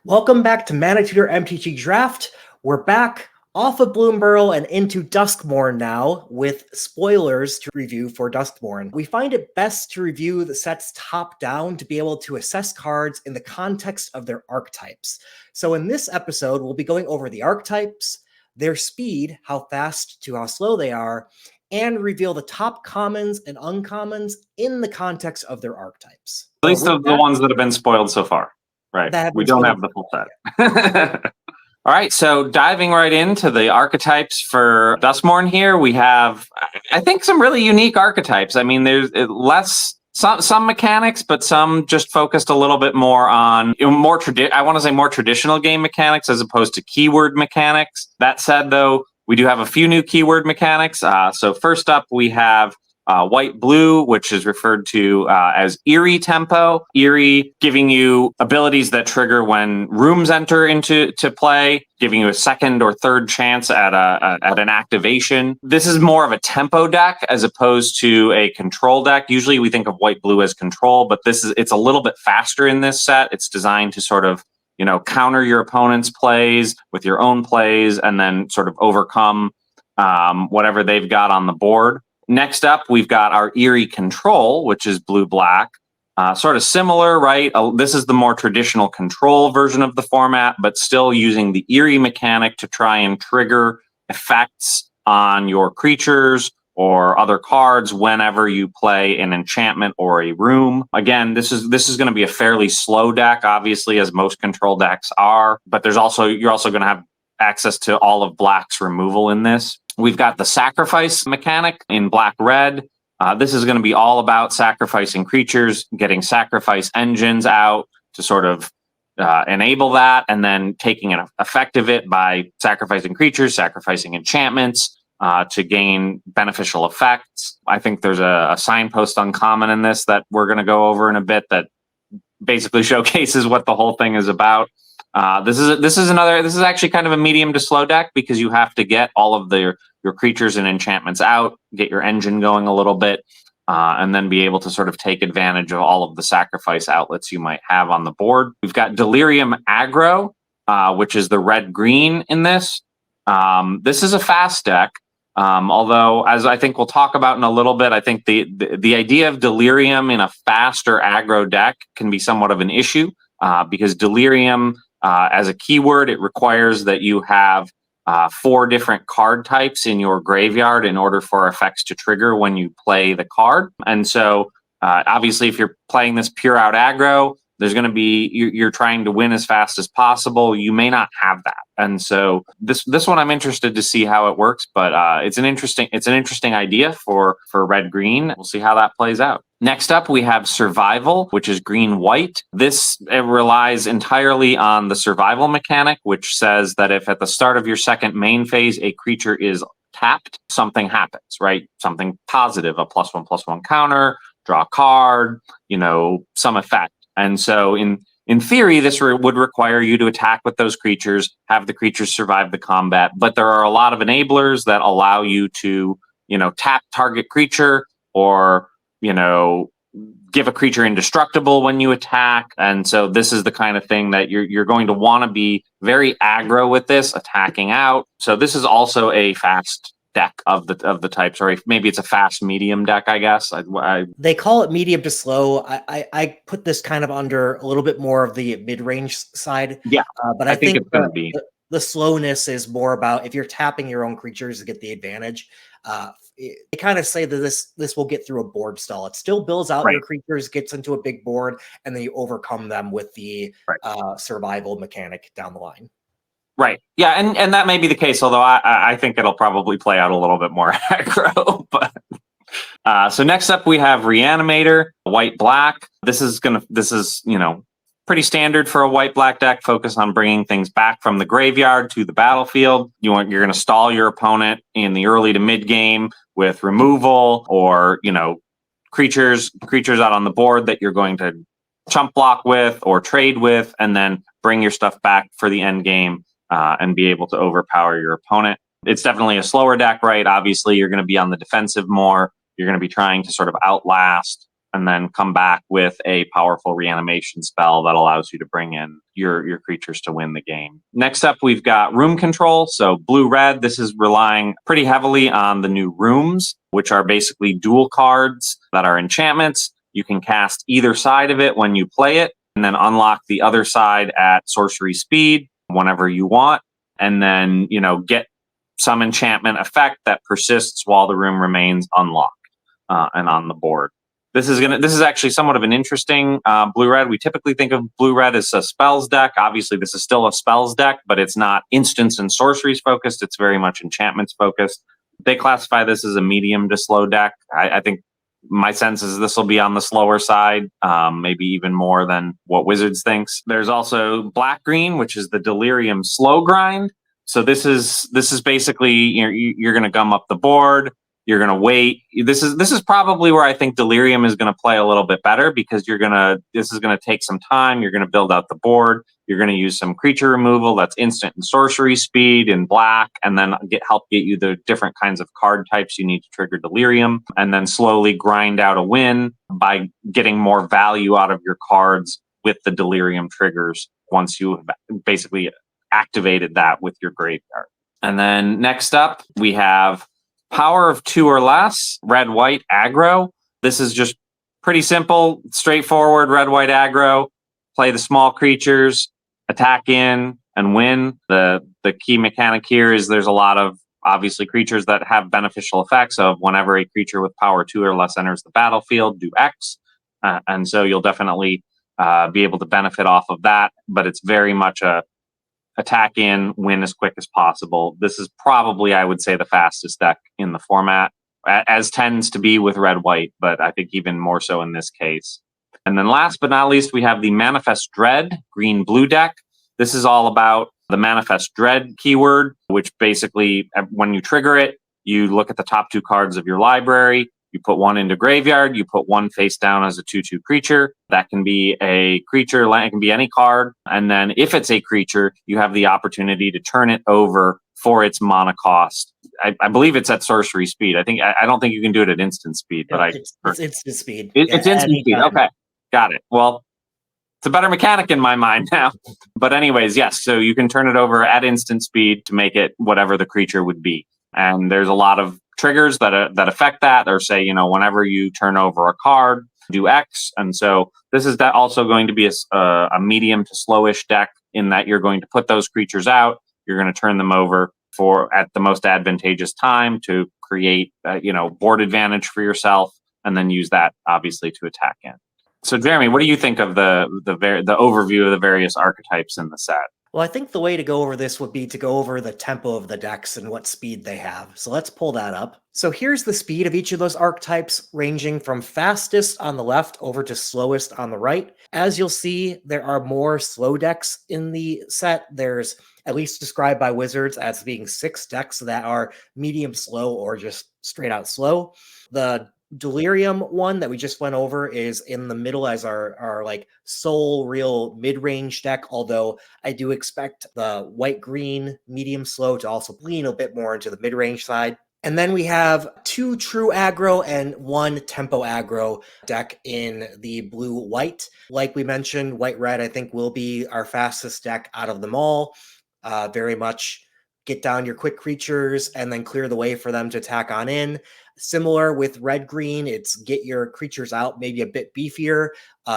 Welcome back to ManaTutor MTG Draft. We're back off of Bloomburrow and into Duskmourn now with spoilers to review for Duskmourn. We find it best to review the sets top down to be able to assess cards in the context of their archetypes. So in this episode, we'll be going over the archetypes, their speed, how fast to how slow they are, and reveal the top commons and uncommons in the context of their archetypes. At least of the ones that have been spoiled so far. Right. We don't have the full set. All right. So diving right into the archetypes for Duskmourn here, we have, I think, some really unique archetypes. I mean, there's some mechanics, but some just focused a little bit more on more traditional game mechanics as opposed to keyword mechanics. That said, though, we do have a few new keyword mechanics. So first up, we have white-blue, which is referred to as eerie tempo. Eerie giving you abilities that trigger when rooms enter into play, giving you a second or third chance at an activation. This is more of a tempo deck as opposed to a control deck. Usually we think of white-blue as control, but it's a little bit faster in this set. It's designed to sort of counter your opponent's plays with your own plays and then sort of overcome whatever they've got on the board. Next up, we've got our eerie control, which is blue-black. Sort of similar, right? This is the more traditional control version of the format, but still using the eerie mechanic to try and trigger effects on your creatures or other cards whenever you play an enchantment or a room. Again, this is going to be a fairly slow deck, obviously, as most control decks are, but you're also going to have access to all of black's removal in this. We've got the sacrifice mechanic in black-red. This is going to be all about sacrificing creatures, getting sacrifice engines out to sort of enable that, and then taking an effect of it by sacrificing creatures, sacrificing enchantments to gain beneficial effects. I think there's a signpost uncommon in this that we're going to go over in a bit that basically showcases what the whole thing is about. This is actually kind of a medium to slow deck because you have to get all of your creatures and enchantments out, get your engine going a little bit, and then be able to sort of take advantage of all of the sacrifice outlets you might have on the board. We've got delirium aggro, which is the red-green in this. This is a fast deck, although, as I think we'll talk about in a little bit, I think the idea of delirium in a fast or aggro deck can be somewhat of an issue because delirium, as a keyword, it requires that you have 4 different card types in your graveyard in order for effects to trigger when you play the card. And so, obviously, if you're playing this pure out aggro, there's going to be you're trying to win as fast as possible. You may not have that, and so this one I'm interested to see how it works. But it's an interesting idea for red green. We'll see how that plays out. Next up, we have survival, which is green-white. This relies entirely on the survival mechanic, which says that if at the start of your second main phase a creature is tapped, something happens, right? Something positive, a +1/+1 counter, draw a card, some effect. And so in theory, this would require you to attack with those creatures, have the creatures survive the combat. But there are a lot of enablers that allow you to, tap target creature or, give a creature indestructible when you attack. And so this is the kind of thing that you're going to want to be very aggro with this, attacking out. So this is also a fast deck of the types, or maybe it's a fast medium deck, I guess. They call it medium to slow. I put this kind of under a little bit more of the mid-range side. Yeah, but I think it's going to be the slowness is more about if you're tapping your own creatures to get the advantage. They kind of say that this will get through a board stall. It still builds out your creatures, gets into a big board, and then you overcome them with the survival mechanic down the line. Right. Yeah, and that may be the case, although I think it'll probably play out a little bit more aggro. But so next up we have Reanimator, white-black. This is pretty standard for a white-black deck, focus on bringing things back from the graveyard to the battlefield. You're going to stall your opponent in the early to mid game with removal or, creatures out on the board that you're going to chump block with or trade with, and then bring your stuff back for the end game and be able to overpower your opponent. It's definitely a slower deck, right? Obviously, you're going to be on the defensive more. You're going to be trying to sort of outlast and then come back with a powerful reanimation spell that allows you to bring in your creatures to win the game. Next up, we've got room control. So blue-red, this is relying pretty heavily on the new rooms, which are basically dual cards that are enchantments. You can cast either side of it when you play it, and then unlock the other side at sorcery speed whenever you want, and then, get some enchantment effect that persists while the room remains unlocked and on the board. This is actually somewhat of an interesting blue-red. We typically think of blue-red as a spells deck. Obviously, this is still a spells deck, but it's not instants and sorceries focused. It's very much enchantments focused. They classify this as a medium to slow deck. I think my sense is this will be on the slower side, maybe even more than what Wizards thinks. There's also black-green, which is the delirium slow grind. So this is basically you're going to gum up the board. You're going to wait. This is probably where I think delirium is going to play a little bit better, because this is going to take some time. You're going to build out the board. You're going to use some creature removal that's instant and sorcery speed in black, and then help get you the different kinds of card types you need to trigger delirium, and then slowly grind out a win by getting more value out of your cards with the delirium triggers once you have basically activated that with your graveyard. And then next up, we have power of 2 or less, red-white aggro. This is just pretty simple, straightforward red-white aggro. Play the small creatures, attack in, and win. The key mechanic here is there's a lot of, obviously, creatures that have beneficial effects of whenever a creature with power 2 or less enters the battlefield, do X. And so you'll definitely be able to benefit off of that, but it's very much a attack in, win as quick as possible. This is probably, I would say, the fastest deck in the format, as tends to be with red-white, but I think even more so in this case. And then last but not least, we have the Manifest Dread green-blue deck. This is all about the Manifest Dread keyword, which basically, when you trigger it, you look at the top 2 cards of your library, you put 1 into graveyard, you put 1 face down as a 2/2 creature. That can be a creature, it can be any card. And then if it's a creature, you have the opportunity to turn it over for its mana cost. I believe it's at sorcery speed. I don't think you can do it at instant speed, but it's instant speed. It's instant speed. Okay, got it. Well, it's a better mechanic in my mind now. But anyways, yes, so you can turn it over at instant speed to make it whatever the creature would be. And there's a lot of triggers that affect that, or say, whenever you turn over a card, do X. And so this is also going to be a medium to slowish deck, in that you're going to put those creatures out, you're going to turn them over at the most advantageous time to create board advantage for yourself, and then use that obviously to attack in. So Jeremy, what do you think of the overview of the various archetypes in the set? Well, I think the way to go over this would be to go over the tempo of the decks and what speed they have. So let's pull that up. So here's the speed of each of those archetypes, ranging from fastest on the left over to slowest on the right. As you'll see, there are more slow decks in the set. There's at least described by Wizards as being 6 decks that are medium slow or just straight out slow. The Delirium one that we just went over is in the middle as our like sole real mid-range deck, although I do expect the white-green medium slow to also lean a bit more into the mid-range side. And then we have 2 true aggro and 1 tempo aggro deck in the blue-white. Like we mentioned, white-red I think will be our fastest deck out of them all. Very much get down your quick creatures and then clear the way for them to attack on in. Similar with red-green, it's get your creatures out maybe a bit beefier,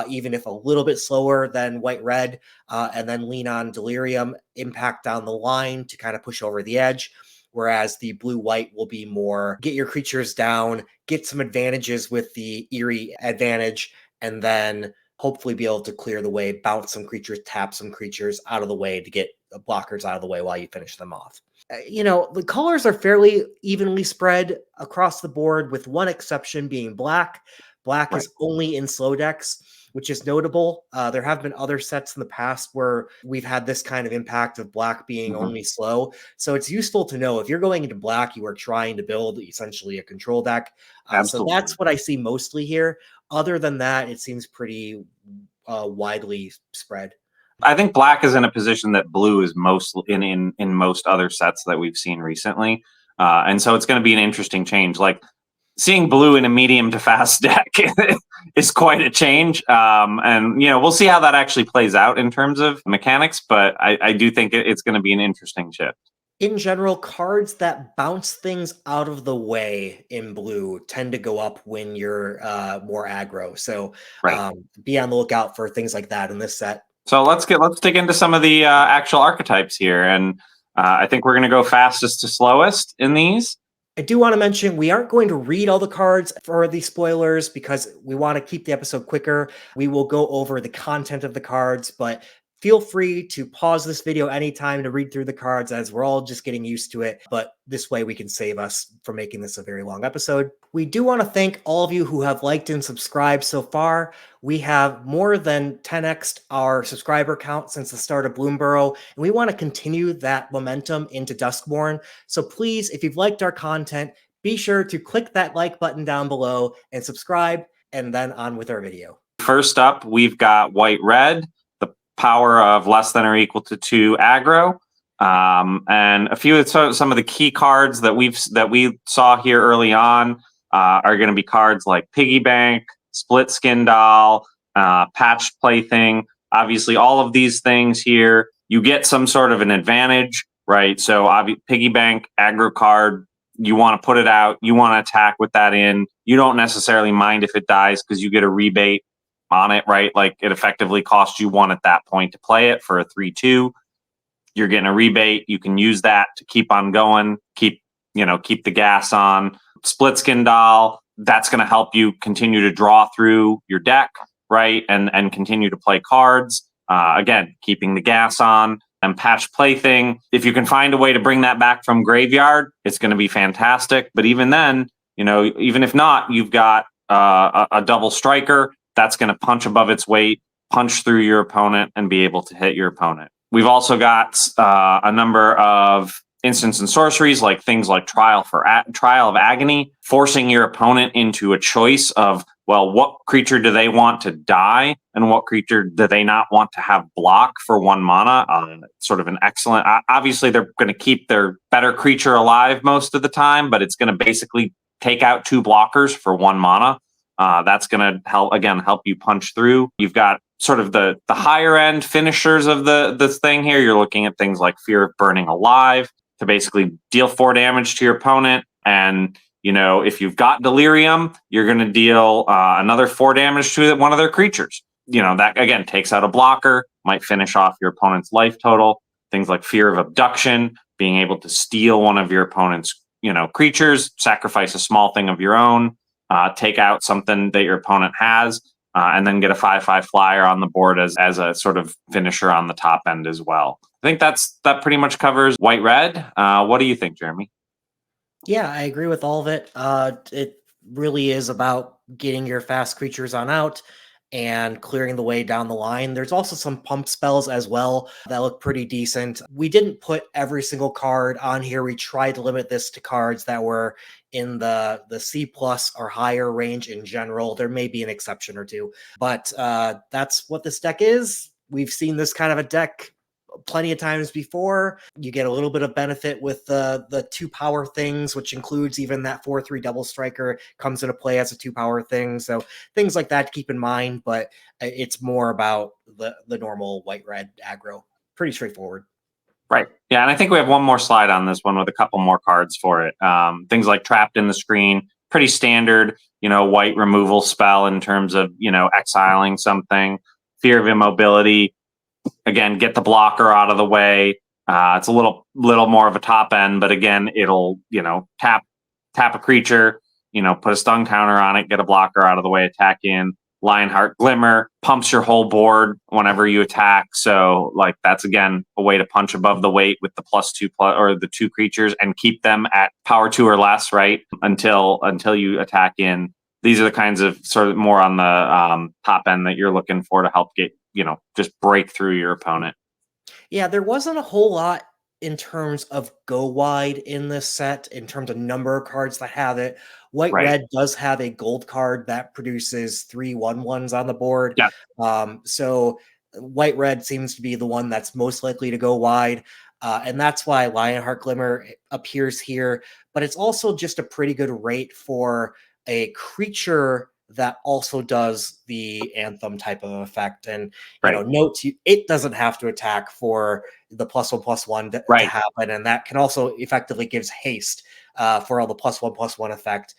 even if a little bit slower than white-red, and then lean on delirium, impact down the line to kind of push over the edge. Whereas the blue-white will be more get your creatures down, get some advantages with the eerie advantage, and then hopefully be able to clear the way, bounce some creatures, tap some creatures out of the way to get the blockers out of the way while you finish them off. The colors are fairly evenly spread across the board, with one exception being black. Black is only in slow decks, which is notable. There have been other sets in the past where we've had this kind of impact of black being only slow. So it's useful to know if you're going into black, you are trying to build essentially a control deck. So that's what I see mostly here. Other than that, it seems pretty widely spread. I think black is in a position that blue is most in most other sets that we've seen recently. And so it's going to be an interesting change. Like, seeing blue in a medium to fast deck is quite a change. And, we'll see how that actually plays out in terms of mechanics, but I do think it's going to be an interesting shift. In general, cards that bounce things out of the way in blue tend to go up when you're more aggro. So be on the lookout for things like that in this set. So let's dig into some of the actual archetypes here. And I think we're going to go fastest to slowest in these. I do want to mention we aren't going to read all the cards for the spoilers because we want to keep the episode quicker. We will go over the content of the cards, but feel free to pause this video anytime to read through the cards as we're all just getting used to it. But this way we can save us from making this a very long episode. We do want to thank all of you who have liked and subscribed so far. We have more than 10x'd our subscriber count since the start of Bloomburrow, and we want to continue that momentum into Duskmourn. So please, if you've liked our content, be sure to click that like button down below and subscribe, and then on with our video. First up, we've got white-red, the power of less than or equal to 2 aggro. And a few of some of the key cards that we saw here early on are going to be cards like Piggy Bank, Split Skin Doll, Patched Plaything. Obviously, all of these things here, you get some sort of an advantage, right? So Piggy Bank, aggro card, you want to put it out, you want to attack with that in. You don't necessarily mind if it dies because you get a rebate on it, right? Like it effectively costs you 1 at that point to play it for a 3/2. You're getting a rebate. You can use that to keep on going, keep the gas on. Split Skin Doll, that's going to help you continue to draw through your deck, right? And continue to play cards. Again, keeping the gas on. And Patched Plaything, if you can find a way to bring that back from graveyard, it's going to be fantastic. But even then, even if not, you've got a double striker that's going to punch above its weight, punch through your opponent, and be able to hit your opponent. We've also got a number of instants and sorceries, like things like Trial of Agony, forcing your opponent into a choice of, well, what creature do they want to die and what creature do they not want to have block for 1 mana? Sort of an excellent. Obviously, they're going to keep their better creature alive most of the time, but it's going to basically take out 2 blockers for 1 mana. That's going to help you punch through. You've got sort of the higher end finishers of this thing here. You're looking at things like Fear of Burning Alive to basically deal 4 damage to your opponent. And, if you've got Delirium, you're going to deal another 4 damage to one of their creatures. That, again, takes out a blocker, might finish off your opponent's life total. Things like Fear of Abduction, being able to steal one of your opponent's, creatures, sacrifice a small thing of your own, take out something that your opponent has, and then get a 5/5 flyer on the board as a sort of finisher on the top end as well. I think that pretty much covers white-red. What do you think, Jeremy? Yeah, I agree with all of it. It really is about getting your fast creatures on out and clearing the way down the line. There's also some pump spells as well that look pretty decent. We didn't put every single card on here. We tried to limit this to cards that were in the C+ or higher range in general. There may be an exception or two, but that's what this deck is. We've seen this kind of a deck plenty of times before. You get a little bit of benefit with the 2 power things, which includes even that 4/3 double striker comes into play as a 2 power thing. So things like that to keep in mind, but it's more about the normal white-red aggro. Pretty straightforward. Right. Yeah, and I think we have one more slide on this one with a couple more cards for it. Things like Trapped in the Screen, pretty standard, white removal spell in terms of, exiling something. Fear of Immobility, again, get the blocker out of the way. It's a little more of a top end, but again, it'll, tap a creature, put a stun counter on it, get a blocker out of the way, attack in. Lionheart Glimmer pumps your whole board whenever you attack. So that's again a way to punch above the weight with the +2 or the 2 creatures and keep them at power 2 or less, right? Until you attack in. These are the kinds of sort of more on the top end that you're looking for to help get, just break through your opponent. Yeah, there wasn't a whole lot in terms of go wide in this set, in terms of number of cards that have it. White-red does have a gold card that produces 3 1/1s on the board. Yeah. So white-red seems to be the one that's most likely to go wide. And that's why Lionheart Glimmer appears here. But it's also just a pretty good rate for a creature that also does the Anthem type of effect. And, note it doesn't have to attack for the +1/+1 to happen. And that can also effectively gives haste for all the +1/+1 effect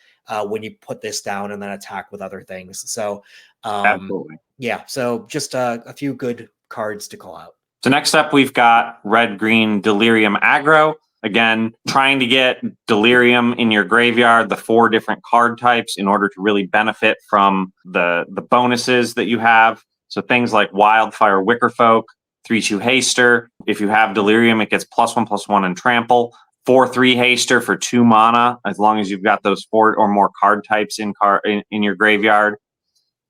when you put this down and then attack with other things. So, absolutely. Yeah, so just a few good cards to call out. So next up, we've got red-green Delirium aggro. Again, trying to get Delirium in your graveyard, the 4 different card types, in order to really benefit from the bonuses that you have. So things like Wildfire Wickerfolk, 3/2 Haster. If you have Delirium, it gets +1/+1 and Trample. 4/3 Haster for 2 mana, as long as you've got those 4 or more card types in your graveyard.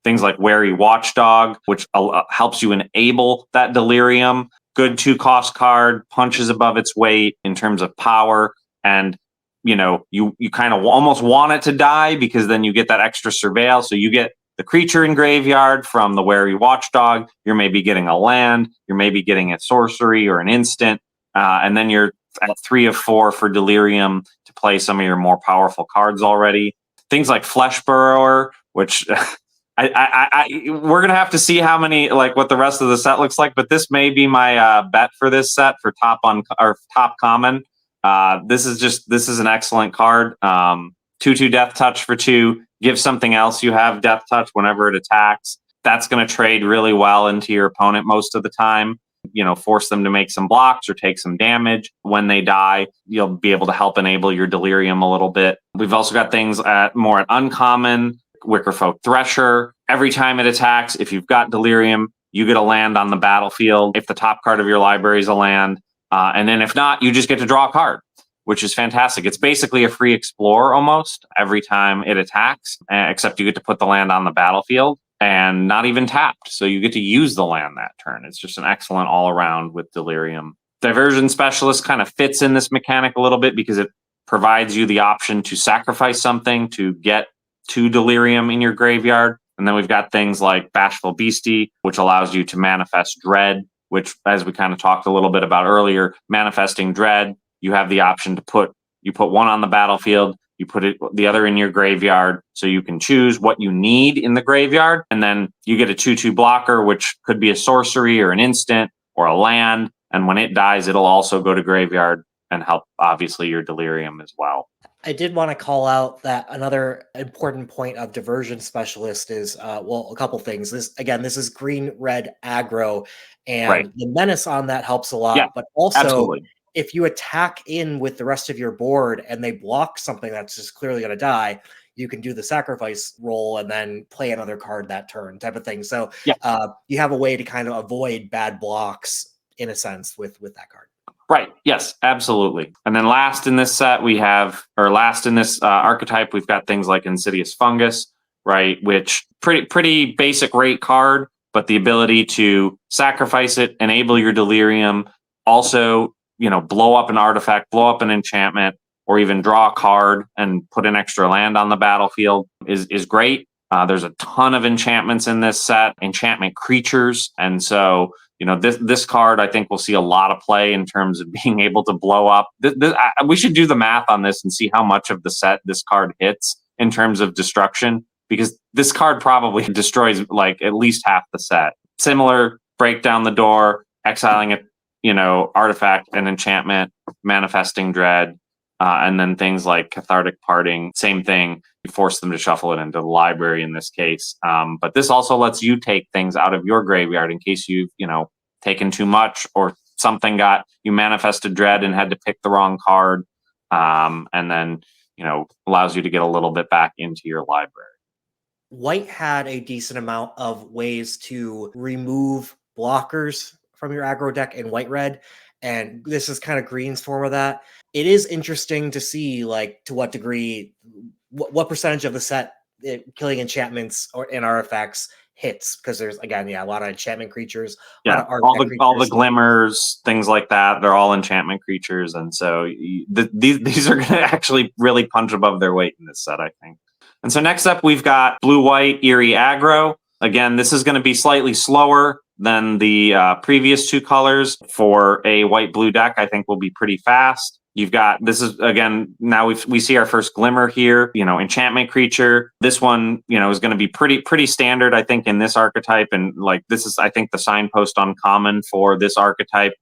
Things like Wary Watchdog, which helps you enable that Delirium. Good 2-cost card, punches above its weight in terms of power. And, you kind of almost want it to die because then you get that extra surveil. So you get the creature in graveyard from the Wary Watchdog. You're maybe getting a land. You're maybe getting a sorcery or an instant. And then you're at 3 of 4 for Delirium to play some of your more powerful cards already. Things like Flesh Burrower, which... we're gonna have to see how many, what the rest of the set looks like, but this may be my bet for this set for top common. This is an excellent card. 2/2 Death Touch for 2. Give something else you have Death Touch whenever it attacks. That's gonna trade really well into your opponent most of the time. Force them to make some blocks or take some damage. When they die, you'll be able to help enable your Delirium a little bit. We've also got things at uncommon. Wickerfolk Thresher. Every time it attacks, if you've got Delirium, you get a land on the battlefield. If the top card of your library is a land, and then if not, you just get to draw a card, which is fantastic. It's basically a free explore almost every time it attacks, except you get to put the land on the battlefield and not even tapped. So you get to use the land that turn. It's just an excellent all around with Delirium. Diversion Specialist kind of fits in this mechanic a little bit because it provides you the option to sacrifice something to get 2 Delirium in your graveyard. And then we've got things like Bashful Beastie, which allows you to manifest Dread, which, as we kind of talked a little bit about earlier, manifesting Dread, you have the option to put 1 on the battlefield, you put the other in your graveyard, so you can choose what you need in the graveyard, and then you get a 2/2 blocker, which could be a sorcery or an instant or a land, and when it dies, it'll also go to graveyard and help, obviously, your Delirium as well. I did want to call out that another important point of Diversion Specialist is, a couple things. This is green-red aggro, and the menace on that helps a lot. Yeah, but also, absolutely. If you attack in with the rest of your board and they block something that's just clearly going to die, you can do the sacrifice roll and then play another card that turn, type of thing. So you have a way to kind of avoid bad blocks, in a sense, with that card. Right. Yes, absolutely. And then last in this set, archetype, we've got things like Insidious Fungus, right? Which pretty basic rate card, but the ability to sacrifice it, enable your Delirium, also, blow up an artifact, blow up an enchantment, or even draw a card and put an extra land on the battlefield is great. There's a ton of enchantments in this set, enchantment creatures, and so this card, I think, will see a lot of play in terms of being able to blow up. We should do the math on this and see how much of the set this card hits in terms of destruction, because this card probably destroys at least half the set. Similar, break down the door, exiling a artifact, an enchantment, manifesting Dread, and then things like Cathartic Parting, same thing. You force them to shuffle it into the library in this case. But this also lets you take things out of your graveyard in case you've, taken too much or something you manifested Dread and had to pick the wrong card. And then, allows you to get a little bit back into your library. White had a decent amount of ways to remove blockers from your aggro deck in white-red, and this is kind of green's form of that. It is interesting to see, to what degree, what percentage of the set killing enchantments and artifacts hits, because there's, again, a lot of enchantment creatures. Yeah, all the glimmers, things like that, they're all enchantment creatures, and so these are going to actually really punch above their weight in this set, I think. And so next up, we've got blue-white eerie aggro. Again, this is going to be slightly slower than the previous 2 colors. For a white-blue deck, I think will be pretty fast. You've got, this is, again, now we see our first glimmer here, enchantment creature. This one, is going to be pretty standard, I think, in this archetype. And like, this is, I think, the signpost uncommon for this archetype.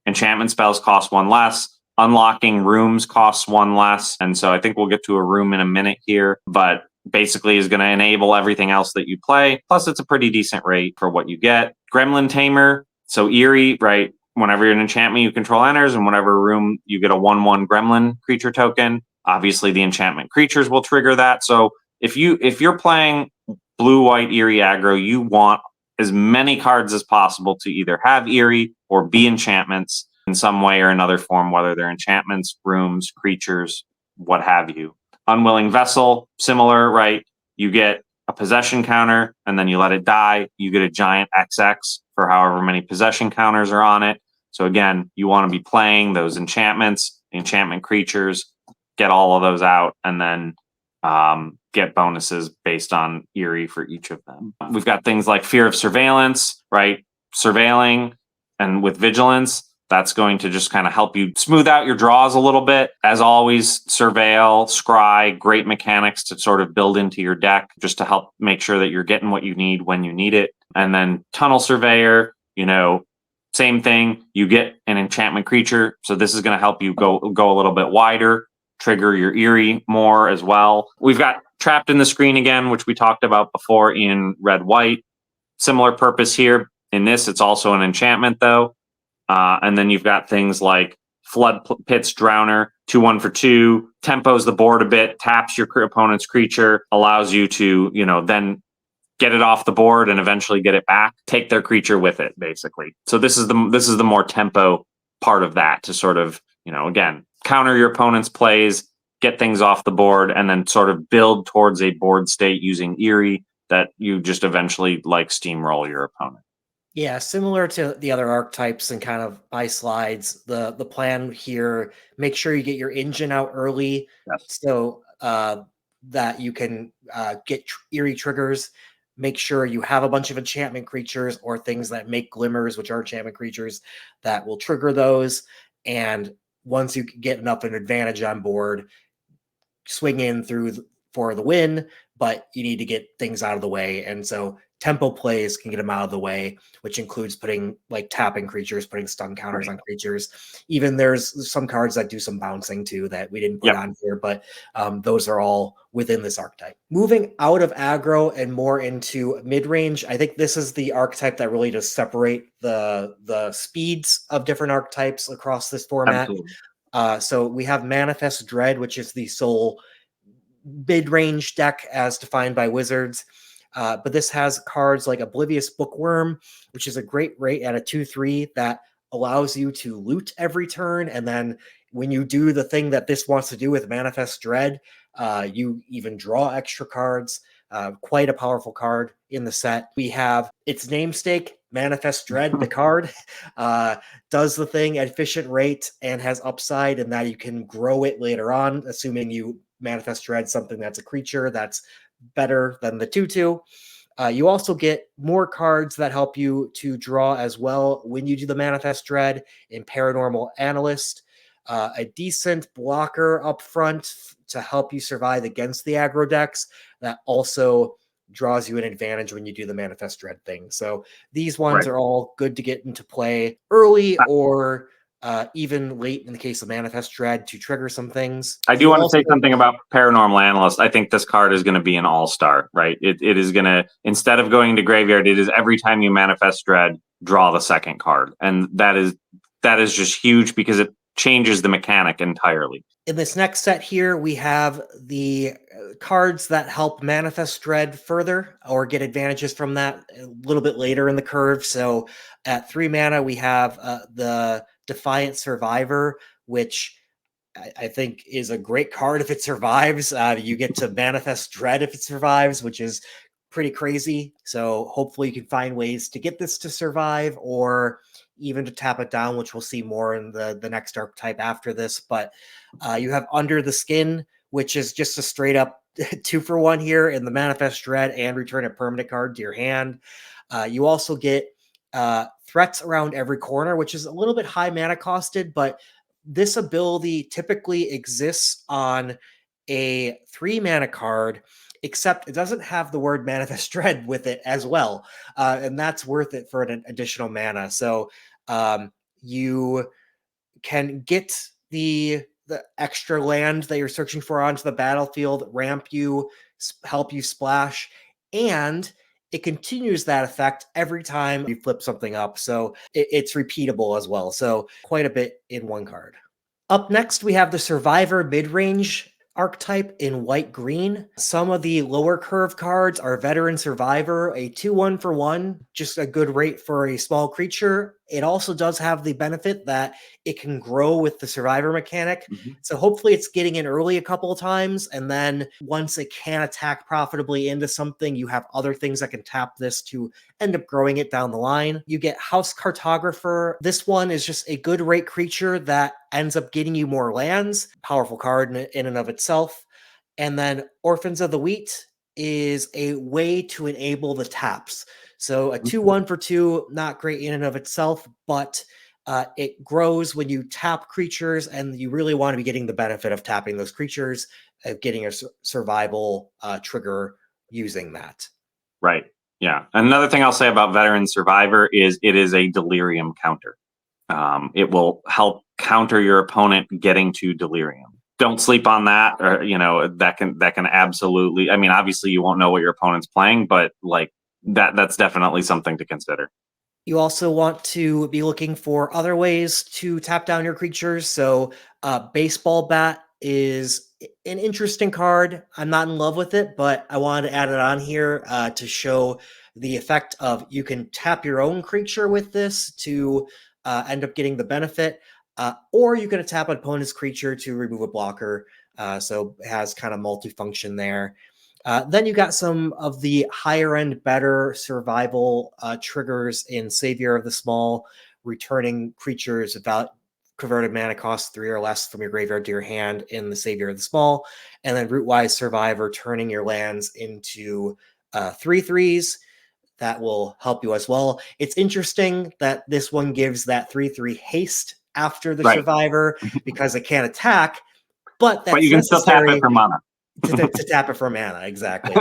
Enchantment spells cost 1 less. Unlocking rooms costs 1 less. And so I think we'll get to a room in a minute here, but basically is going to enable everything else that you play. Plus, it's a pretty decent rate for what you get. Gremlin Tamer. So eerie, right? Whenever an enchantment you control enters, and whenever room you get a 1/1 gremlin creature token. Obviously, the enchantment creatures will trigger that. So if you're playing blue-white eerie aggro, you want as many cards as possible to either have eerie or be enchantments in some way or another form, whether they're enchantments, rooms, creatures, what have you. Unwilling Vessel, similar, right? You get a possession counter, and then you let it die. You get a giant XX for however many possession counters are on it. So again, you want to be playing those enchantments, enchantment creatures, get all of those out, and then get bonuses based on eerie for each of them. We've got things like Fear of Surveillance, right? Surveilling, and with Vigilance, that's going to just kind of help you smooth out your draws a little bit. As always, Surveil, Scry, great mechanics to sort of build into your deck just to help make sure that you're getting what you need when you need it. And then Tunnel Surveyor, same thing. You get an enchantment creature. So this is going to help you go a little bit wider, trigger your eerie more as well. We've got Trapped in the Screen again, which we talked about before in red-white. Similar purpose here. In this, it's also an enchantment, though. And then you've got things like Flood Pits Drowner, 2/1 for 2, tempos the board a bit, taps your opponent's creature, allows you to, then get it off the board and eventually get it back, take their creature with it, basically. So this is the more tempo part of that to sort of, again, counter your opponent's plays, get things off the board, and then sort of build towards a board state using eerie that you just eventually steamroll your opponent. Yeah, similar to the other archetypes and kind of by slides, the plan here, make sure you get your engine out early. Yes. So that you can get eerie triggers. Make sure you have a bunch of enchantment creatures or things that make glimmers, which are enchantment creatures that will trigger those. And once you get enough of an advantage on board, swing in for the win, but you need to get things out of the way. And so tempo plays can get them out of the way, which includes putting tapping creatures, putting stun counters on creatures. Even there's some cards that do some bouncing too that we didn't put on here, but those are all within this archetype. Moving out of aggro and more into mid-range, I think this is the archetype that really does separate the speeds of different archetypes across this format. So we have Manifest Dread, which is the sole mid-range deck as defined by Wizards. But this has cards like Oblivious Bookworm, which is a great rate at a 2/3 that allows you to loot every turn. And then when you do the thing that this wants to do with Manifest Dread, you even draw extra cards. Quite a powerful card in the set. We have its namesake, Manifest Dread, the card, does the thing at efficient rate and has upside in that you can grow it later on, assuming you Manifest Dread something that's a creature that's better than the 2/2. You also get more cards that help you to draw as well when you do the Manifest Dread in Paranormal Analyst. A decent blocker up front to help you survive against the aggro decks that also draws you an advantage when you do the Manifest Dread thing. So these ones are all good to get into play early or even late in the case of Manifest Dread to trigger some things. I do want to say something about Paranormal Analyst. I think this card is going to be an all-star, right? It is going to, instead of going to graveyard, it is every time you Manifest Dread, draw the second card. And that is just huge because it changes the mechanic entirely. In this next set here, we have the cards that help Manifest Dread further or get advantages from that a little bit later in the curve. So at 3 mana, we have the Defiant Survivor, which I think is a great card if it survives. You get to Manifest Dread if it survives, which is pretty crazy. So hopefully you can find ways to get this to survive or even to tap it down, which we'll see more in the next archetype after this. But you have Under the Skin, which is just a straight up 2-for-1 here in the Manifest Dread and return a permanent card to your hand. You also get Threats Around Every Corner, which is a little bit high mana costed, but This ability typically exists on a 3-mana card, except it doesn't have the word Manifest Dread with it as well. And that's worth it for an additional mana. So you can get the extra land that you're searching for onto the battlefield, ramp you, help you splash, and it continues that effect every time you flip something up. So it's repeatable as well. So quite a bit in one card. Up next, we have the Survivor mid-range archetype in white-green. Some of the lower curve cards are Veteran Survivor, a 2-1 for 1, just a good rate for a small creature. It also does have the benefit that it can grow with the Survivor mechanic. So hopefully it's getting in early a couple of times, and then once it can attack profitably into something, you have other things that can tap this to end up growing it down the line. You get House Cartographer. This one is just a good rate creature that ends up getting you more lands. Powerful card in and of itself. And then Orphans of the Wheat is a way to enable the taps. So a 2-1 for 2, not great in and of itself, but it grows when you tap creatures, and you really want to be getting the benefit of tapping those creatures, of getting a survival trigger using that. Right. Yeah. Another thing I'll say about Veteran Survivor is it is a delirium counter. It will help counter your opponent getting to delirium. Don't sleep on that, or that can absolutely. I mean, obviously you won't know what your opponent's playing, but like that's definitely something to consider. You also want to be looking for other ways to tap down your creatures. So Baseball Bat is an interesting card. I'm not in love with it, but I wanted to add it on here to show the effect of you can tap your own creature with this to end up getting the benefit, or you can tap an opponent's creature to remove a blocker. So it has kind of multifunction there. Then you got some of the higher end, better survival triggers in Savior of the Small, returning creatures about converted mana cost 3 or less from your graveyard to your hand in the Savior of the Small, and then Rootwise Survivor, turning your lands into 3/3s. That will help you as well. It's interesting that this one gives that 3/3 haste after the Survivor because it can't attack, but that's you can still tap it for mana. to tap it for mana, exactly.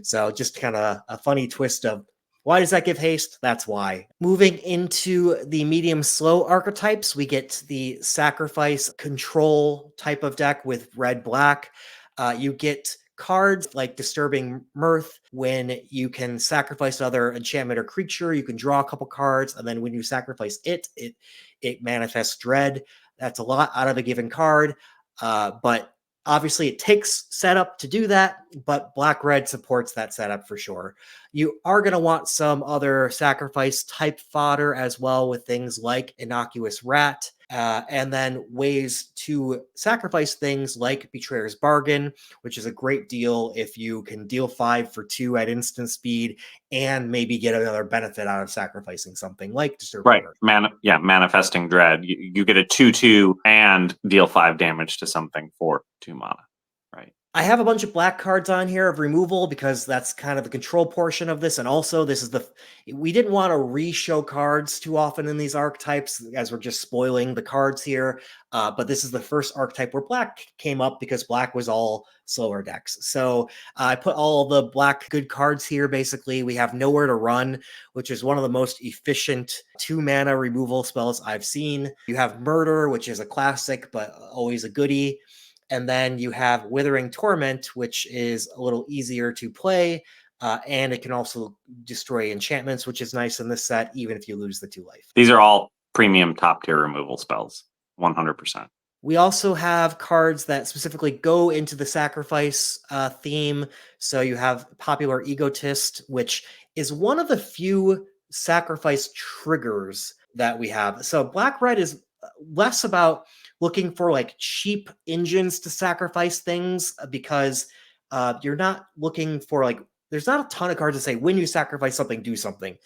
So just kind of a funny twist of why does that give haste? That's why. Moving into the medium slow archetypes, we get the sacrifice control type of deck with red-black. You get cards like Disturbing Mirth. When you can sacrifice another enchantment or creature, you can draw a couple cards, and then when you sacrifice it manifests dread. That's a lot out of a given card, but obviously, it takes setup to do that, but Black-Red supports that setup for sure. You are going to want some other sacrifice type fodder as well, with things like Innocuous Rat, and then ways to sacrifice things like Betrayer's Bargain, which is a great deal if you can deal 5 for 2 at instant speed and maybe get another benefit out of sacrificing something like Disturbing Mirth. Manifesting Dread. You get a 2/2 and deal 5 damage to something for 2 mana. Right. I have a bunch of black cards on here of removal because that's kind of the control portion of this. And also this is we didn't want to re-show cards too often in these archetypes as we're just spoiling the cards here. But this is the first archetype where black came up because black was all slower decks. So I put all the black good cards here. Basically, we have Nowhere to Run, which is one of the most efficient 2-mana removal spells I've seen. You have Murder, which is a classic, but always a goodie. And then you have Withering Torment, which is a little easier to play, and it can also destroy enchantments, which is nice in this set, even if you lose the 2 life. These are all premium top-tier removal spells, 100%. We also have cards that specifically go into the sacrifice theme. So you have Popular Egotist, which is one of the few sacrifice triggers that we have. So Black-Red is less about looking for like cheap engines to sacrifice things, because you're not looking for like, there's not a ton of cards that say when you sacrifice something, do something.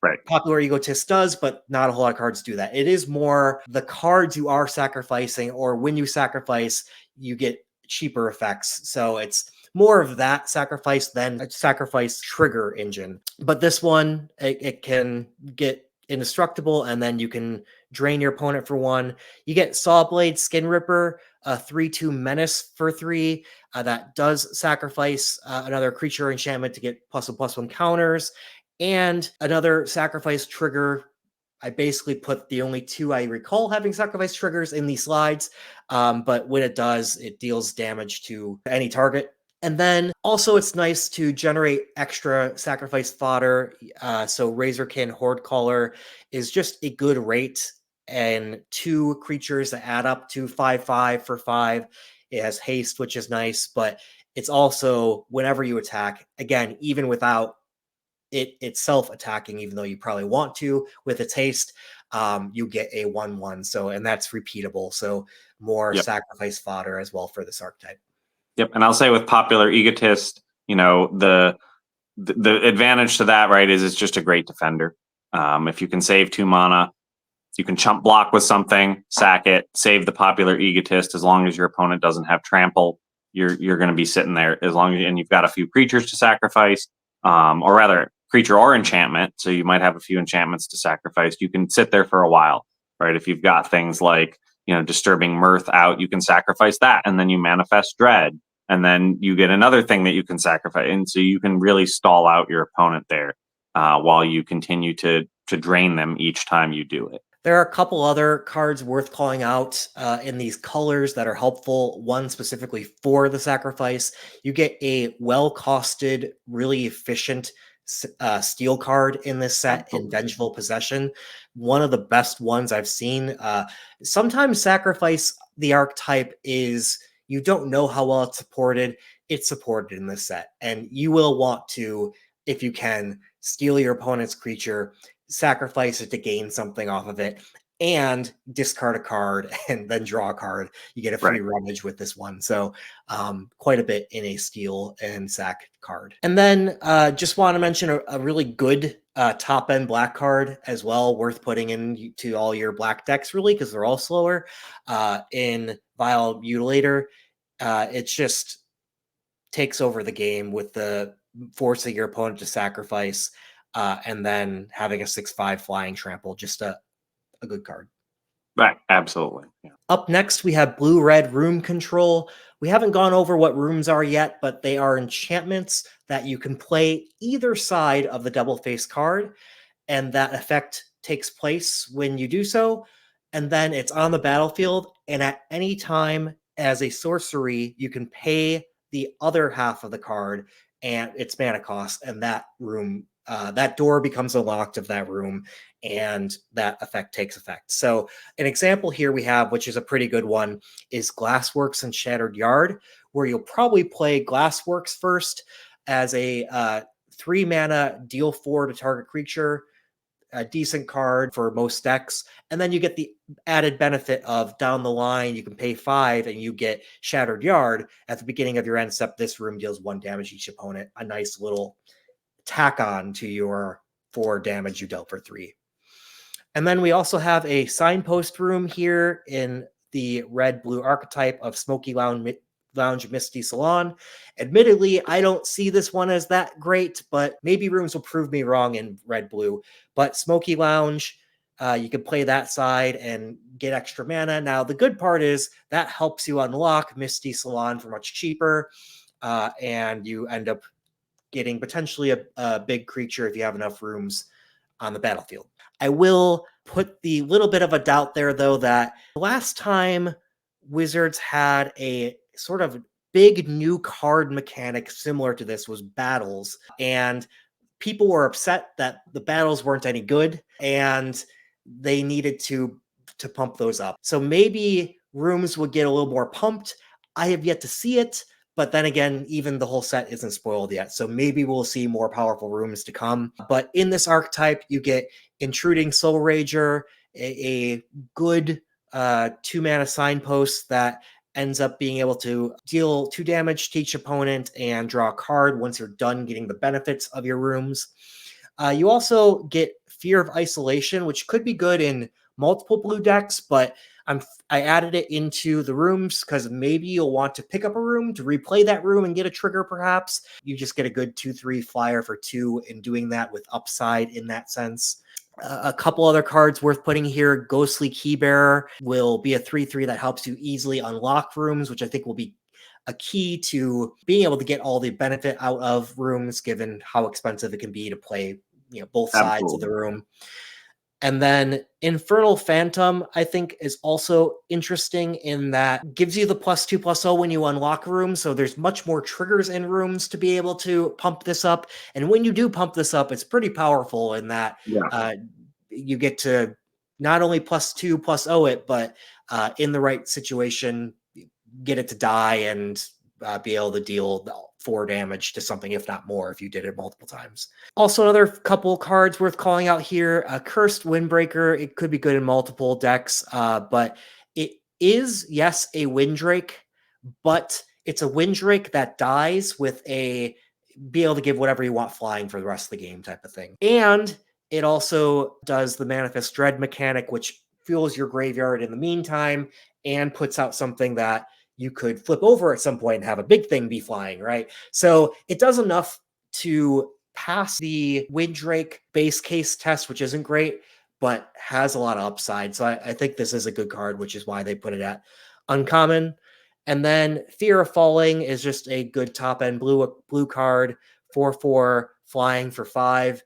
Right. Popular Egotist does, but not a whole lot of cards do that. It is more the cards you are sacrificing, or when you sacrifice, you get cheaper effects. So it's more of that sacrifice than a sacrifice trigger engine. But this one, it can get indestructible, and then you can drain your opponent for 1. You get Sawblade Skin Ripper, a 3/2 menace for 3. That does sacrifice another creature enchantment to get +1/+1 counters, and another sacrifice trigger. I basically put the only 2 I recall having sacrifice triggers in these slides, but when it does, it deals damage to any target. And then also it's nice to generate extra sacrifice fodder. So Razorkin Horde Caller is just a good rate, and 2 creatures that add up to 5/5 for 5. It has haste, which is nice, but it's also whenever you attack, again, even without it itself attacking, even though you probably want to with its haste, you get a 1/1. So, and that's repeatable. So more sacrifice fodder as well for this archetype. Yep, and I'll say with Popular Egotist, the advantage to that, right, is it's just a great defender. If you can save 2 mana, you can chump block with something, sack it, save the Popular Egotist. As long as your opponent doesn't have trample, you're going to be sitting there as long as, and you've got a few creatures to sacrifice, or rather, creature or enchantment. So you might have a few enchantments to sacrifice. You can sit there for a while, right? If you've got things like Disturbing Mirth out, you can sacrifice that, and then you manifest Dread, and then you get another thing that you can sacrifice, and so you can really stall out your opponent there while you continue to drain them each time you do it. There are a couple other cards worth calling out in these colors that are helpful. One specifically for the sacrifice. You get a well-costed, really efficient steel card in this set in Vengeful Possession. One of the best ones I've seen. Sometimes sacrifice, the archetype is, you don't know how well it's supported. It's supported in this set, and you will want to, if you can, steal your opponent's creature, sacrifice it to gain something off of it, and discard a card and then draw a card. You get a free rummage with this one. So quite a bit in a steal and sack card. And then just want to mention a really good top end black card as well, worth putting into all your black decks, really, because they're all slower. In Vile Mutilator, it just takes over the game with the forcing your opponent to sacrifice, and then having a 6/5 flying trample. Just a good card. Right, absolutely. Yeah. Up next, we have blue-red room control. We haven't gone over what rooms are yet, but they are enchantments that you can play either side of the double face card, and that effect takes place when you do so, and then it's on the battlefield, and at any time as a sorcery, you can pay the other half of the card and its mana cost, and that room, that door becomes unlocked of that room, and that effect takes effect. So an example here we have, which is a pretty good one, is Glassworks and Shattered Yard, where you'll probably play Glassworks first as a 3 mana deal 4 to target creature, a decent card for most decks, and then you get the added benefit of down the line you can pay 5 and you get Shattered Yard at the beginning of your end step. This room deals 1 damage each opponent, a nice little tack on to your 4 damage you dealt for 3. And then we also have a signpost room here in the red-blue archetype of Smoky Lounge Misty Salon. Admittedly, I don't see this one as that great, but maybe rooms will prove me wrong in red-blue. But Smoky Lounge, you can play that side and get extra mana. Now, the good part is that helps you unlock Misty Salon for much cheaper, and you end up getting potentially a big creature if you have enough rooms on the battlefield. I will put the little bit of a doubt there, though, that last time Wizards had a sort of big new card mechanic similar to this was battles, and people were upset that the battles weren't any good, and they needed to pump those up. So maybe rooms would get a little more pumped. I have yet to see it. But then again, even the whole set isn't spoiled yet. So maybe we'll see more powerful rooms to come. But in this archetype, you get Intruding Soul Rager, a good 2 mana signpost that ends up being able to deal 2 damage to each opponent and draw a card once you're done getting the benefits of your rooms. You also get Fear of Isolation, which could be good in multiple blue decks, but I added it into the rooms because maybe you'll want to pick up a room to replay that room and get a trigger, perhaps. You just get a good 2/3 flyer for 2 in doing that with upside in that sense. A couple other cards worth putting here. Ghostly Keybearer will be a 3/3 that helps you easily unlock rooms, which I think will be a key to being able to get all the benefit out of rooms, given how expensive it can be to play, both sides of the room. And then Infernal Phantom, I think, is also interesting in that gives you the +2/+0 when you unlock a room. So there's much more triggers in rooms to be able to pump this up. And when you do pump this up, it's pretty powerful in that you get to not only +2/+0 it, but in the right situation, get it to die and be able to deal 4 damage to something, if not more, if you did it multiple times. Also, another couple cards worth calling out here. Cursed Windbreaker. It could be good in multiple decks, but it is, yes, a Windrake, but it's a Windrake that dies with a be able to give whatever you want flying for the rest of the game type of thing. And it also does the Manifest Dread mechanic, which fuels your graveyard in the meantime and puts out something that you could flip over at some point and have a big thing be flying, right? So it does enough to pass the Windrake base case test, which isn't great, but has a lot of upside. So I think this is a good card, which is why they put it at uncommon. And then Fear of Falling is just a good top end blue card. 4/4 flying for 5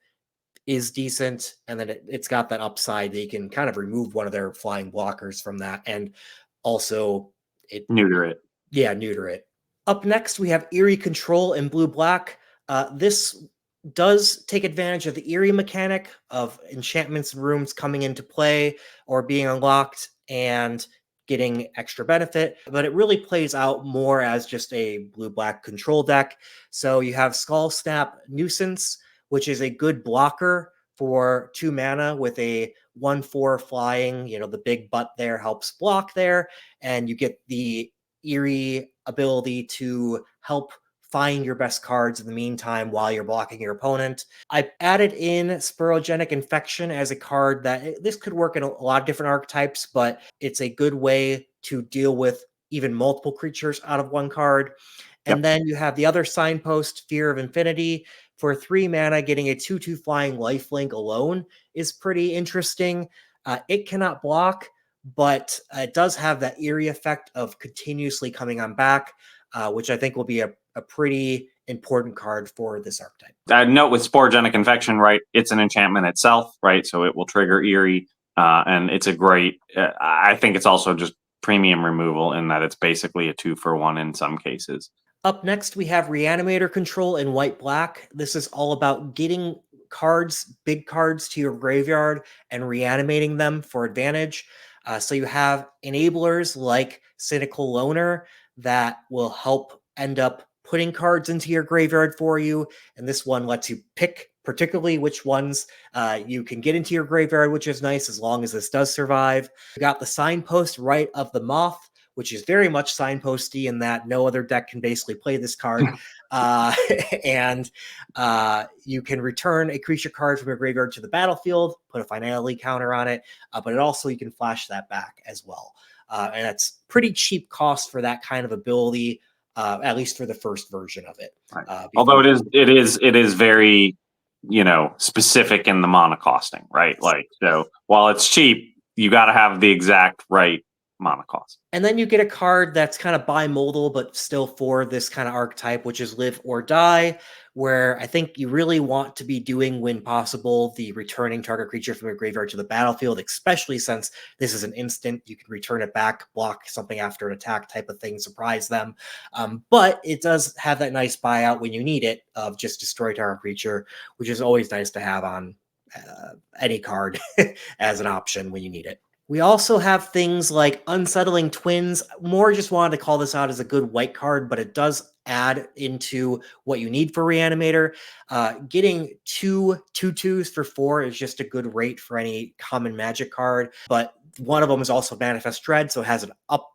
is decent. And then it's got that upside that you can kind of remove one of their flying blockers from that. And also neuter it. Yeah, neuter it. Up next, we have Eerie Control in blue-black. This does take advantage of the Eerie mechanic of enchantments and rooms coming into play or being unlocked and getting extra benefit, but it really plays out more as just a blue-black control deck. So you have Skull Snap Nuisance, which is a good blocker for 2 mana with a 1/4 flying. The big butt there helps block there, and you get the Eerie ability to help find your best cards in the meantime while you're blocking your opponent. I added in Sporogenic Infection as a card that this could work in a lot of different archetypes, but it's a good way to deal with even multiple creatures out of one card. And then you have the other signpost, Fear of Infinity. For 3 mana, getting a 2/2 flying lifelink alone is pretty interesting. It cannot block, but it does have that eerie effect of continuously coming on back, which I think will be a pretty important card for this archetype. Note with Sporogenic Infection, right, it's an enchantment itself, right, so it will trigger Eerie, and it's a great, I think it's also just premium removal in that it's basically a 2-for-1 in some cases. Up next, we have Reanimator Control in white-black. This is all about getting cards, big cards, to your graveyard and reanimating them for advantage. So you have enablers like Cynical Loner that will help end up putting cards into your graveyard for you. And this one lets you pick particularly which ones you can get into your graveyard, which is nice as long as this does survive. You got the Signpost Rite of the Moth, which is very much signposty in that no other deck can basically play this card. And you can return a creature card from your graveyard to the battlefield, put a finality counter on it, but it also you can flash that back as well. And that's pretty cheap cost for that kind of ability, at least for the first version of it. Right. Although it is very, specific in the mana costing, right? Like, so while it's cheap, you got to have the exact right mana cost. And then you get a card that's kind of bimodal, but still for this kind of archetype, which is Live or Die, where I think you really want to be doing, when possible, the returning target creature from your graveyard to the battlefield, especially since this is an instant. You can return it back, block something after an attack type of thing, surprise them. But it does have that nice buyout when you need it of just destroy target creature, which is always nice to have on any card as an option when you need it. We also have things like Unsettling Twins. More just wanted to call this out as a good white card, but it does add into what you need for Reanimator. Getting 2/2s for 4 is just a good rate for any common magic card, but one of them is also Manifest Dread, so it has an up.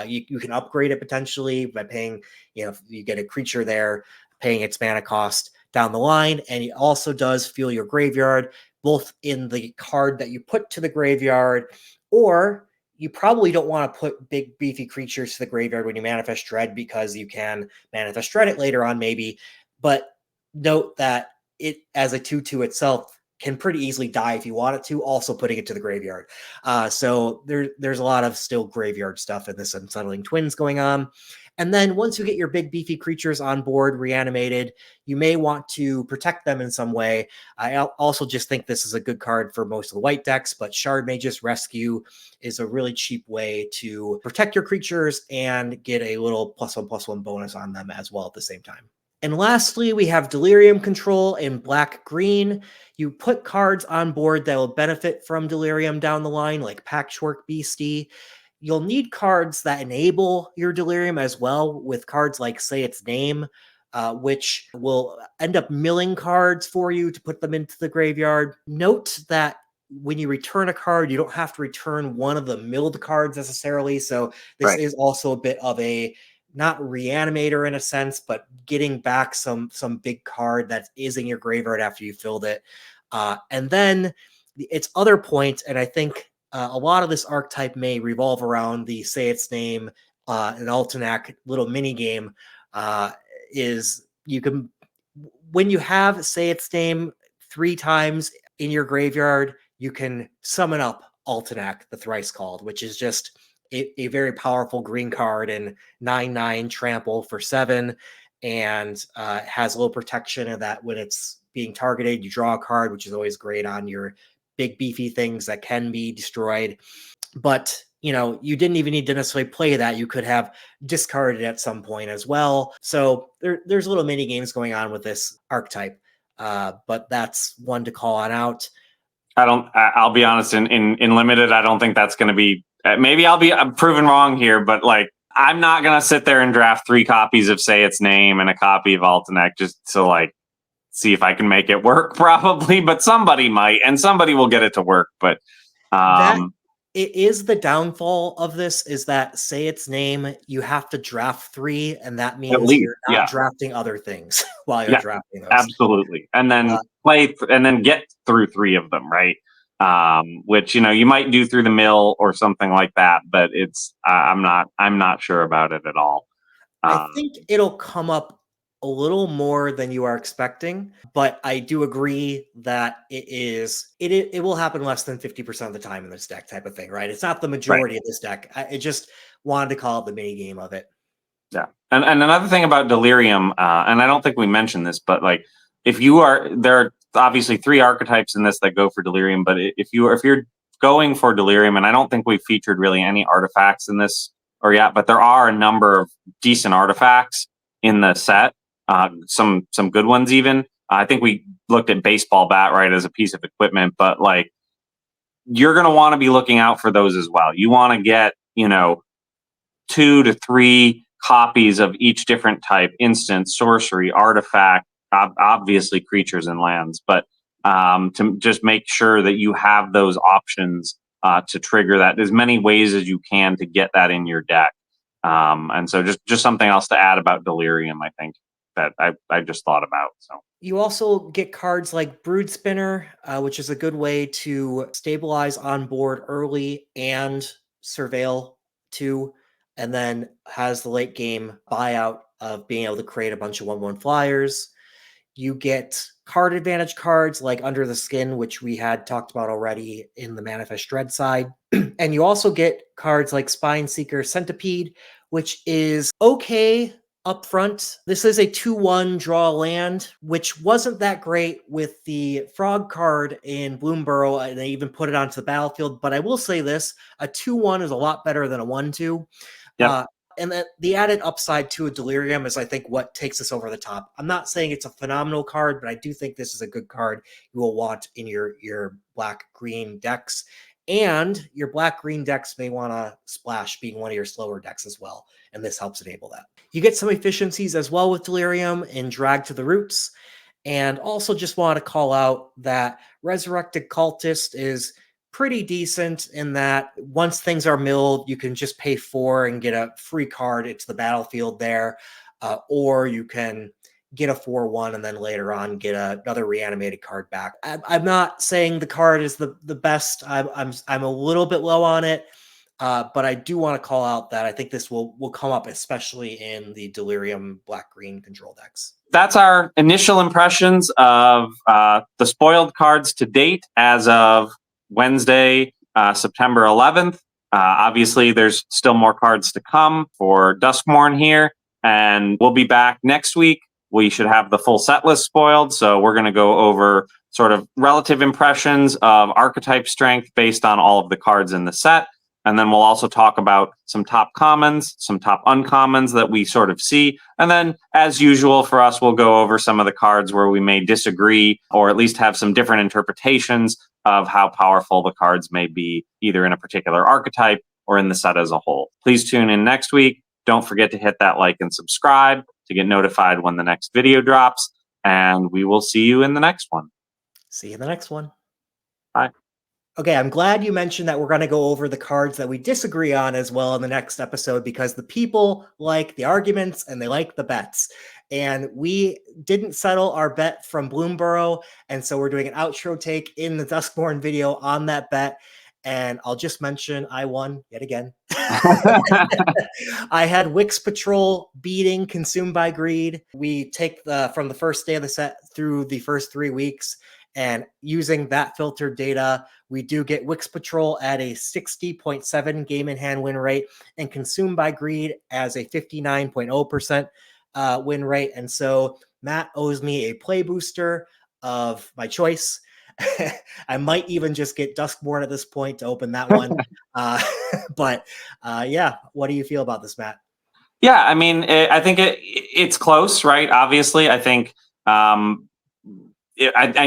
You can upgrade it potentially by paying, you get a creature there, paying its mana cost down the line, and it also does fuel your graveyard, both in the card that you put to the graveyard, or you probably don't want to put big beefy creatures to the graveyard when you Manifest Dread, because you can Manifest Dread it later on maybe. But note that it as a 2/2 itself can pretty easily die if you want it to, also putting it to the graveyard. So there's a lot of still graveyard stuff in this Unsettling Twins going on. And then once you get your big beefy creatures on board reanimated, you may want to protect them in some way. I also just think this is a good card for most of the white decks, but Shard Mage's Rescue is a really cheap way to protect your creatures and get a little +1/+1 bonus on them as well at the same time. And lastly, we have Delirium Control in black-green. You put cards on board that will benefit from Delirium down the line, like Patchwork Beastie. You'll need cards that enable your Delirium as well, with cards like Say Its Name, which will end up milling cards for you to put them into the graveyard. Note that when you return a card, you don't have to return one of the milled cards necessarily. So this is also a bit of a not Reanimator in a sense, but getting back some big card that is in your graveyard after you filled it. And then its other point, and I think a lot of this archetype may revolve around the Say Its Name, an Altenac little mini game, is you can, when you have Say Its Name 3 times in your graveyard, you can summon up Altenac, the Thrice Called, which is just a very powerful green card and 9/9 trample for 7, and has low protection, and that when it's being targeted, you draw a card, which is always great on your big beefy things that can be destroyed. But you didn't even need to necessarily play that. You could have discarded at some point as well. So there's little mini games going on with this archetype, but that's one to call on out. I'll be honest, in limited, I don't think that's going to be, maybe I'm proven wrong here, but like, I'm not going to sit there and draft 3 copies of Say Its Name and a copy of Altenac just to like see if I can make it work, probably, but somebody might, and somebody will get it to work. But it is the downfall of this, is that Say Its Name, you have to draft 3, and that means you're not drafting other things while you're drafting those. Absolutely. And then and then get through 3 of them, right? Which you might do through the mill or something like that, but it's I'm not sure about it at all. I think it'll come up a little more than you are expecting, but I do agree that it will happen less than 50% of the time in this deck, type of thing, right? It's not the majority of this deck. I just wanted to call it the mini game of it. Yeah. And another thing about Delirium, and I don't think we mentioned this, but like there are obviously 3 archetypes in this that go for Delirium, but if you're going for Delirium, and I don't think we've featured really any artifacts in this but there are a number of decent artifacts in the set. Some good ones even. I think we looked at Baseball Bat, right, as a piece of equipment, but like you're going to want to be looking out for those as well. You want to get 2 to 3 copies of each different type: instant, sorcery, artifact, obviously creatures and lands, but to just make sure that you have those options to trigger that as many ways as you can to get that in your deck. And so just something else to add about Delirium, I think, that I just thought about. So you also get cards like Brood Spinner, which is a good way to stabilize on board early and surveil too, and then has the late game buyout of being able to create a bunch of 1/1 flyers. You get card advantage cards like Under the Skin, which we had talked about already in the Manifest Dread side. And you also get cards like Spine Seeker Centipede, which is okay up front. This is a 2/1 draw land, which wasn't that great with the Frog card in Bloomburrow, and they even put it onto the battlefield. But I will say this, a 2/1 is a lot better than a 1/2. And then the added upside to a Delirium is, I think, what takes us over the top. I'm not saying it's a phenomenal card, but I do think this is a good card you will want in your black-green decks. And your black-green decks may want to splash being one of your slower decks as well, and this helps enable that. You get some efficiencies as well with Delirium in Drag to the Roots, and also just want to call out that Resurrected Cultist is pretty decent in that once things are milled, you can just pay 4 and get a free card into the battlefield there, or you can get a 4/1 and then later on get another reanimated card back. I'm not saying the card is the best. I'm a little bit low on it, but I do want to call out that I think this will come up, especially in the Delirium black-green control decks. that's our initial impressions of the spoiled cards to date as of Wednesday, September 11th. Obviously, there's still more cards to come for Duskmourn here, and we'll be back next week. We should have the full set list spoiled, so we're going to go over sort of relative impressions of archetype strength based on all of the cards in the set. And then we'll also talk about some top commons, some top uncommons that we sort of see. And then, as usual for us, we'll go over some of the cards where we may disagree or at least have some different interpretations of how powerful the cards may be, either in a particular archetype or in the set as a whole. Please tune in next week. Don't forget to hit that like and subscribe to get notified when the next video drops. And we will see you in the next one. See you in the next one. Bye. Okay, I'm glad you mentioned that we're going to go over the cards that we disagree on as well in the next episode, because the people like the arguments and they like the bets. And we didn't settle our bet from Bloomborough, and so we're doing an outro take in the Duskmourn video on that bet. And I'll just mention I won yet again. I had Wix Patrol beating Consumed by Greed. We take from the first day of the set through the first 3 weeks, and using that filtered data, we do get Wix Patrol at a 60.7 game in hand win rate and Consumed by Greed as a 59.0% win rate. And so Matt owes me a play booster of my choice. I might even just get Duskmourn at this point to open that one. But yeah, what do you feel about this, Matt? Yeah, I mean, I think it's close, right? Obviously, I think I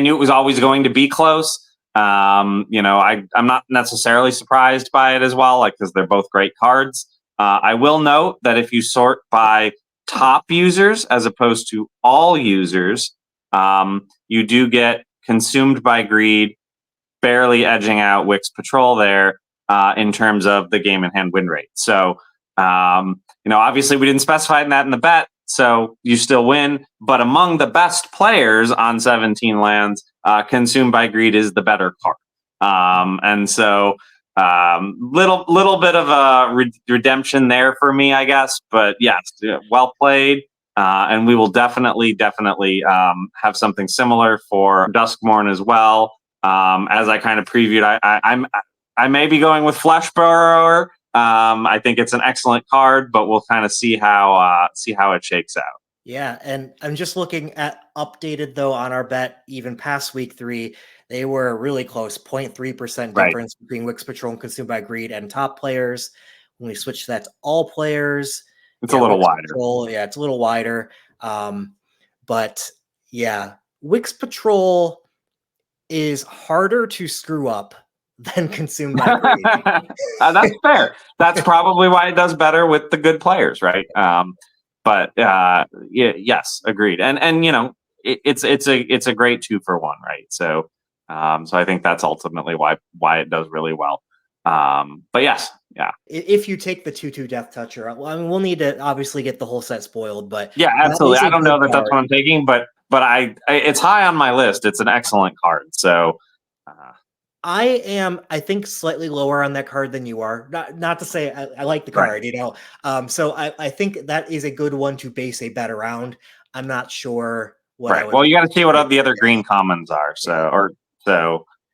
knew it was always going to be close. I'm not necessarily surprised by it as well, because they're both great cards. I will note that if you sort by top users as opposed to all users, you do get Consumed by Greed barely edging out Wix Patrol there in terms of the game in hand win rate. So, obviously we didn't specify that in the bet, so you still win. But among the best players on 17 lands, Consumed by Greed is the better card. And so little bit of a redemption there for me, I guess. But yes, well played. And we will definitely have something similar for Duskmourn as well. As I kind of previewed, I may be going with Flesh Burrower. I think it's an excellent card, but we'll kind of see how it shakes out. Yeah, and I'm just looking at updated though on our bet, even past week 3, they were really close, 0.3% difference between Wix Patrol and Consumed by Greed and top players. When we switch that to all players, it's a little wider. Patrol, yeah, it's a little wider. But yeah, Wix Patrol is harder to screw up than Consumed by Greed. That's fair. That's probably why it does better with the good players, right? But yes, agreed. And it's a great 2-for-1, right? So I think that's ultimately why it does really well. But yes, yeah. If you take the 2/2 Death Toucher, I mean, we'll need to obviously get the whole set spoiled, but yeah, absolutely. I don't know that that's what I'm taking, but it's high on my list. It's an excellent card. So I am, I think, slightly lower on that card than you are. Not to say I like the card, So I think that is a good one to base a bet around. I'm not sure what. Right. Well, you got to see what the other green commons are.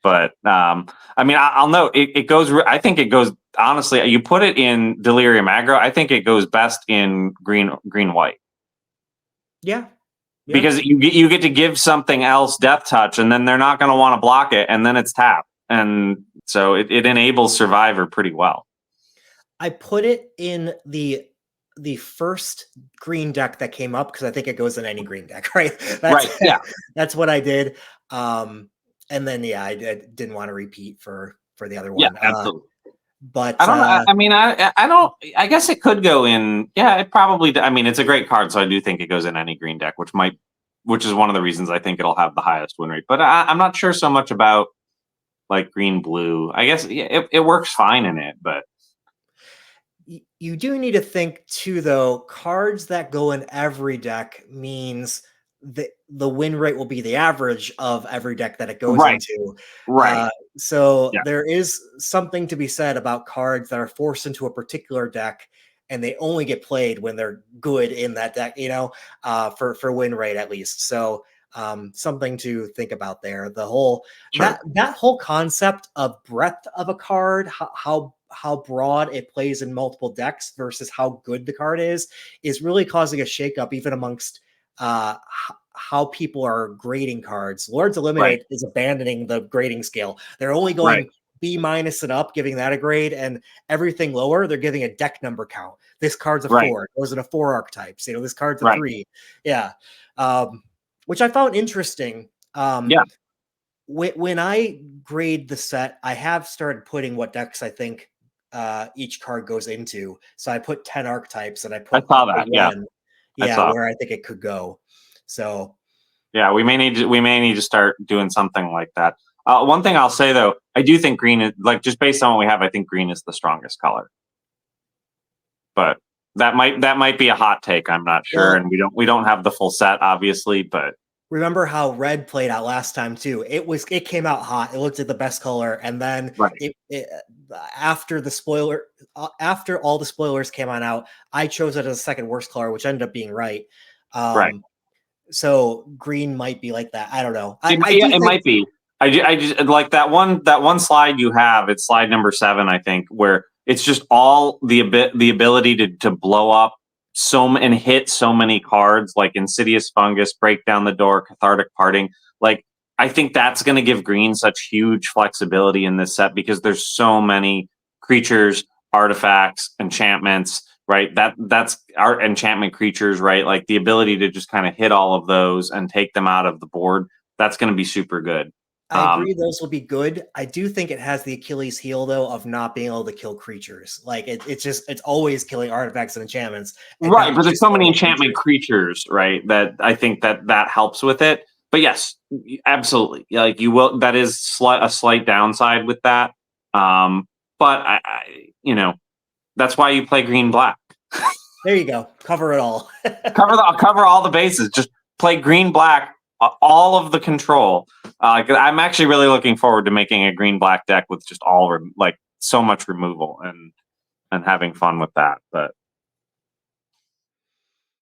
But I mean, I'll note it goes. I think it goes. Honestly, you put it in delirium aggro. I think it goes best in green white. Yeah. Because you get to give something else death touch, and then they're not going to want to block it, and then it's tapped, and so it enables Survivor pretty well. I put it in the first green deck that came up because I think it goes in any green deck, right? Yeah, that's what I did. And then I didn't want to repeat for the other one. Yeah, absolutely. But I don't know. I mean, I don't. I guess it could go in. Yeah, it probably. I mean, it's a great card, so I do think it goes in any green deck, which is one of the reasons I think it'll have the highest win rate. But I'm not sure so much about like green blue. I guess it works fine in it, but you do need to think too, though. Cards that go in every deck means the win rate will be the average of every deck that it goes into. Right. So there is something to be said about cards that are forced into a particular deck and they only get played when they're good in that deck, for win rate at least. So something to think about there. The whole that whole concept of breadth of a card, how broad it plays in multiple decks versus how good the card is really causing a shakeup even amongst how people are grading cards. Lords Eliminate is abandoning the grading scale. They're only going B- and up, giving that a grade, and everything lower, they're giving a deck number count. This card's a 4. It goes in a 4 archetypes. This card's a 3. Yeah. Which I found interesting. When I grade the set, I have started putting what decks I think each card goes into. So I put 10 archetypes, and I saw that. Where I think it could go. So we may need to start doing something like that. One thing I'll say though, I do think green is, like, just based on what we have, I think green is the strongest color. But that might be a hot take. I'm not sure, and we don't have the full set, obviously. But remember how red played out last time too? It came out hot. It looked at the best color, and then after all the spoilers came out, I chose it as the second worst color, which ended up being right. So green might be like that. I don't know. It might be. I just like that one slide you have. It's slide number 7, I think, where it's just all the ability to blow up and hit so many cards, like Insidious Fungus, Break Down the Door, Cathartic Parting. Like, I think that's going to give green such huge flexibility in this set because there's so many creatures, artifacts, enchantments, right? That's art enchantment creatures, right? Like the ability to just kind of hit all of those and take them out of the board. That's going to be super good. I agree those will be good. I do think it has the Achilles heel though of not being able to kill creatures. Like it's always killing artifacts and enchantments. Right, but there's so many enchantment creatures, right? That I think that helps with it. But yes, absolutely. Like you will. That is a slight downside with that. But I that's why you play green black. There you go. Cover it all. cover all the bases. Just play green black. All of the control. I'm actually really looking forward to making a green black deck with just so much removal and having fun with that. But